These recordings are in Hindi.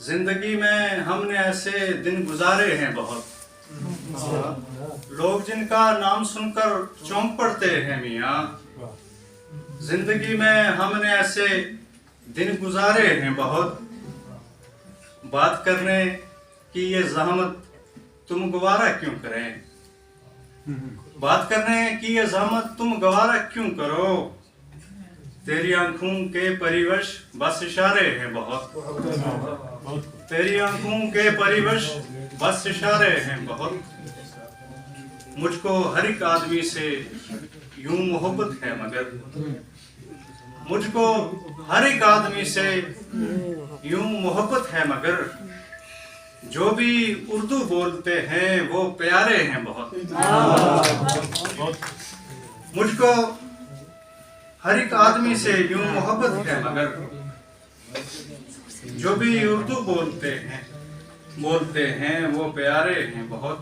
जिंदगी में हमने ऐसे दिन गुजारे हैं बहुत, लोग जिनका नाम सुनकर चौंक पड़ते हैं मियाँ। जिंदगी में हमने ऐसे दिन गुजारे हैं बहुत, बात करने की ये ज़हमत तुम गवारा क्यों करें, बात करने की ये ज़हमत तुम गवारा क्यों करो। तेरी आंखों के परिवश बस इशारे हैं बहुत, तेरी आंखों के परिवश बस इशारे हैं बहुत। मुझको हर एक आदमी से यूं मोहब्बत है मगर, मुझको हर एक आदमी से यूं मोहब्बत है मगर, जो भी उर्दू बोलते हैं वो प्यारे हैं बहुत। मुझको हर एक आदमी से यूं मोहब्बत है मगर, जो भी उर्दू बोलते हैं वो प्यारे हैं बहुत।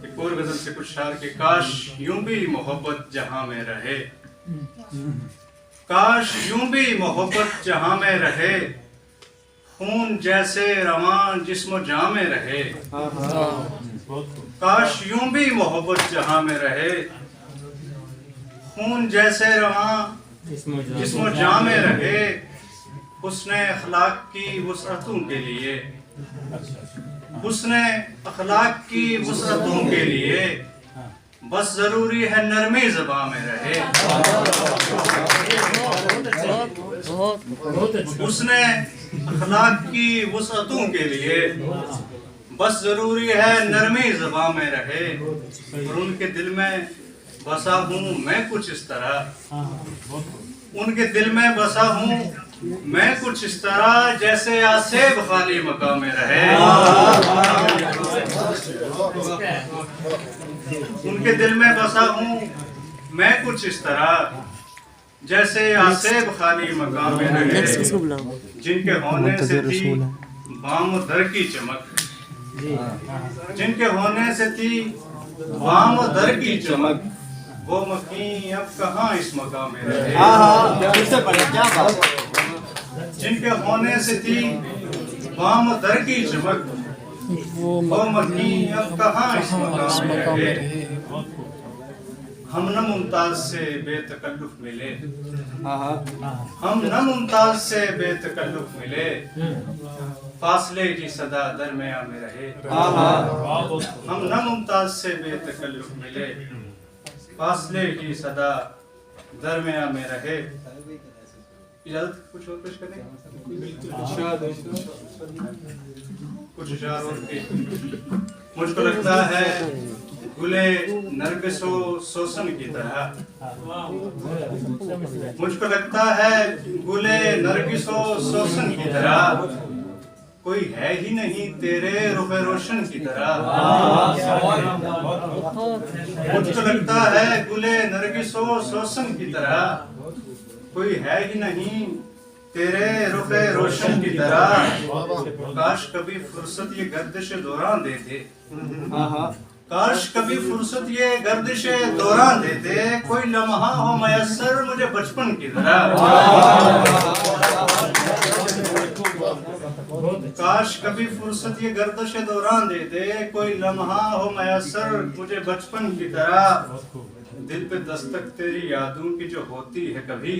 एक और गजल से कुछ शार के, काश यूं भी मोहब्बत जहां में रहे, काश यूं भी मोहब्बत जहां में रहे, खून जैसे रवां जिस्म जां में रहे। काश यूं भी मोहब्बत जहां में रहे, खून जैसे रवां जिस्म जां में रहे। हुस्ने अखलाक की वुसअतों के लिए, हुस्ने अखलाक की वुसअतों के लिए, बस जरूरी है नरमी ज़बां में रहे। हुस्ने अखलाक की वुसअतों के लिए, बस जरूरी है नरमी ज़बां में रहे। और उनके दिल में बसा हूँ मैं कुछ इस तरह, उनके दिल में बसा हूँ मैं कुछ इस तरह, जैसे आसेब खाली मकाम में रहे। उनके दिल में बसा हूँ मैं कुछ इस तरह, जैसे आसेब खाली मकाम में रहे। जिनके होने से थी बाम दर की चमक, जिनके होने से थी बाम दर की चमक, वो मखी अब कहाँ इस मकाम में रहे। जिनके होने से थी बाम दर की चमक, वो मखी अब कहाँ इस मकाम में रहे। हम न मुमताज से बेतकल्लुफ मिले, हम न मुमताज से बेतकल्लुफ मिले, फासले की सदा दरमियां में रहे। हम न मुमताज से बेतकल्लुफ मिले, फासले की सदा दरमियां में रहे। इजाजत कुछ और पेश करें, कुछ इशार और के। मुझको लगता है गुले नरगिसो सोसन की तरह, मुझको लगता है गुले नरगिसो सोसन की तरह, कोई है ही नहीं तेरे रुख रोशन की तरह। मुझको लगता है गुले नरगिसो सोसन की तरह, कोई है ही नहीं तेरे रुख रोशन की तरह। काश कभी फुर्सत ये गर्दिश दौरान देते, काश कभी फुर्सत ये गर्दिश दौरान देते, कोई लम्हा हो मयस्सर मुझे बचपन की तरह। काश कभी फुर्सत ये गर्दिश दौरान देते, कोई लम्हा हो मयस्सर मुझे बचपन की तरह। दिल पे दस्तक तेरी यादों की जो होती है कभी,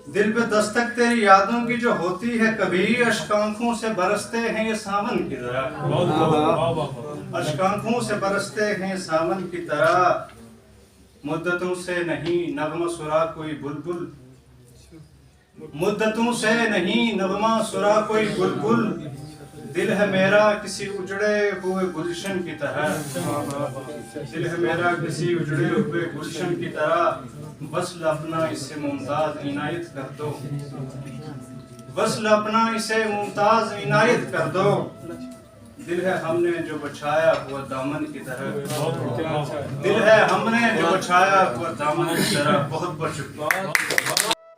दिल पे दस्तक तेरी यादों की जो होती है कभी, अश्क आंखों से बरसते हैं ये सावन की तरह, अश्क आंखों से बरसते हैं सावन की तरह। मुद्दतों से नहीं नगमा सुरा कोई बुलबुल, मुद्दतों से नहीं नगमा सुरा कोई बुलबुल, दिल है मेरा किसी उजड़े हुए गुलशन की तरह, दिल है मेरा किसी उजड़े हुए गुलशन की तरह। बस अपना इसे मुमताज इनायत कर दो, बस अपना इसे मुमताज इनायत कर दो। दिल है हमने जो बछाया हुआ दामन की तरह, दिल है हमने जो बछाया हुआ दामन की तरह। बहुत बहुत शुक्रिया।